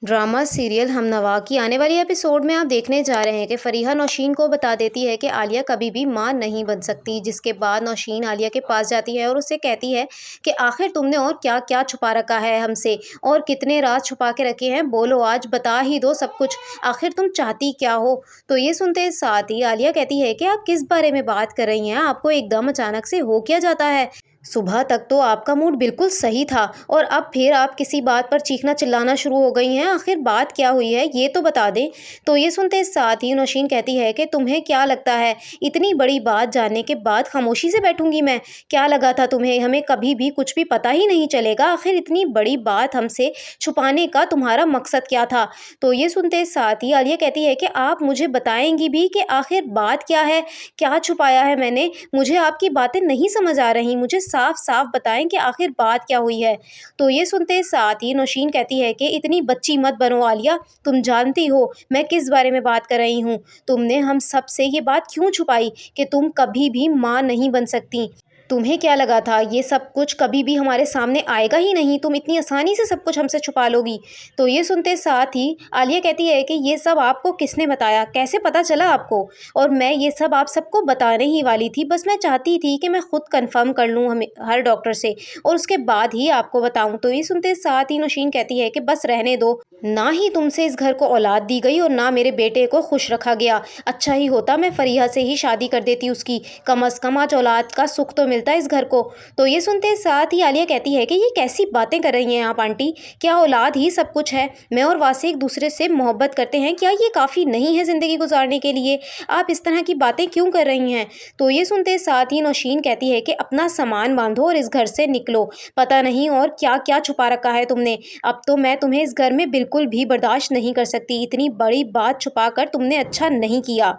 Drama serial हमनवा की आने वाली एपिसोड में आप देखने जा रहे हैं कि फरीहा नौशीन को बता देती है कि आलिया कभी भी मां नहीं बन सकती, जिसके बाद नौशीन आलिया के पास जाती है और उससे कहती है कि आखिर तुमने और क्या क्या छुपा रखा है हमसे और कितने राज छुपा के रखे हैं, बोलो आज बता ही दो सब कुछ, आखिर तुम चाहती क्या हो। तो ये सुनते साथ ही आलिया कहती है कि आप किस बारे में बात कर रही हैं, आपको एकदम अचानक से हो क्या जाता है। सुबह तक तो आपका मूड बिल्कुल सही था और अब फिर आप किसी बात पर चीखना चिल्लाना शुरू हो गई हैं, आखिर बात क्या हुई है ये तो बता दें। तो ये सुनते साथ ही नौशीन कहती है कि तुम्हें क्या लगता है इतनी बड़ी बात जानने के बाद खामोशी से बैठूंगी मैं, क्या लगा था तुम्हें हमें कभी भी कुछ भी पता ही नहीं चलेगा, आखिर इतनी बड़ी बात हमसे छुपाने का तुम्हारा मकसद क्या था। तो ये सुनते साथ ही आलिया कहती है कि आप मुझे बताएंगी भी कि आखिर बात क्या है, क्या छुपाया है मैंने, मुझे आपकी बातें नहीं समझ आ रही, मुझे साफ साफ बताएं कि आखिर बात क्या हुई है। तो ये सुनते साथ ही नौशीन कहती है कि इतनी बच्ची मत बनो आलिया, तुम जानती हो मैं किस बारे में बात कर रही हूँ, तुमने हम सब से ये बात क्यों छुपाई कि तुम कभी भी माँ नहीं बन सकती। तुम्हें क्या लगा था ये सब कुछ कभी भी हमारे सामने आएगा ही नहीं, तुम इतनी आसानी से सब कुछ हमसे छुपा लोगी। तो ये सुनते साथ ही आलिया कहती है कि ये सब आपको किसने बताया, कैसे पता चला आपको, और मैं ये सब आप सबको बताने ही वाली थी, बस मैं चाहती थी कि मैं खुद कंफर्म कर लूँ हमें हर डॉक्टर से और उसके बाद ही आपको बताऊँ। तो ये सुनते साथ ही नौशीन कहती है कि बस रहने दो, ना ही तुमसे इस घर को औलाद दी गई और ना मेरे बेटे को खुश रखा गया, अच्छा ही होता मैं फरीहा से ही शादी कर देती उसकी, कम अज़ कम आज औलाद का सुख तो मिलता है इस घर को। तो ये सुनते साथ ही आलिया कहती है कि ये कैसी बातें कर रही हैं आप आंटी, क्या औलाद ही सब कुछ है, मैं और वासी एक दूसरे से मोहब्बत करते हैं, क्या ये काफ़ी नहीं है ज़िंदगी गुजारने के लिए, आप इस तरह की बातें क्यों कर रही हैं। तो ये सुनते साथ ही नौशीन कहती है कि अपना सामान बांधो और इस घर से निकलो, पता नहीं और क्या क्या छुपा रखा है तुमने, अब तो मैं तुम्हें इस घर में बिल्कुल भी बर्दाश्त नहीं कर सकती, इतनी बड़ी बात छुपा कर तुमने अच्छा नहीं किया।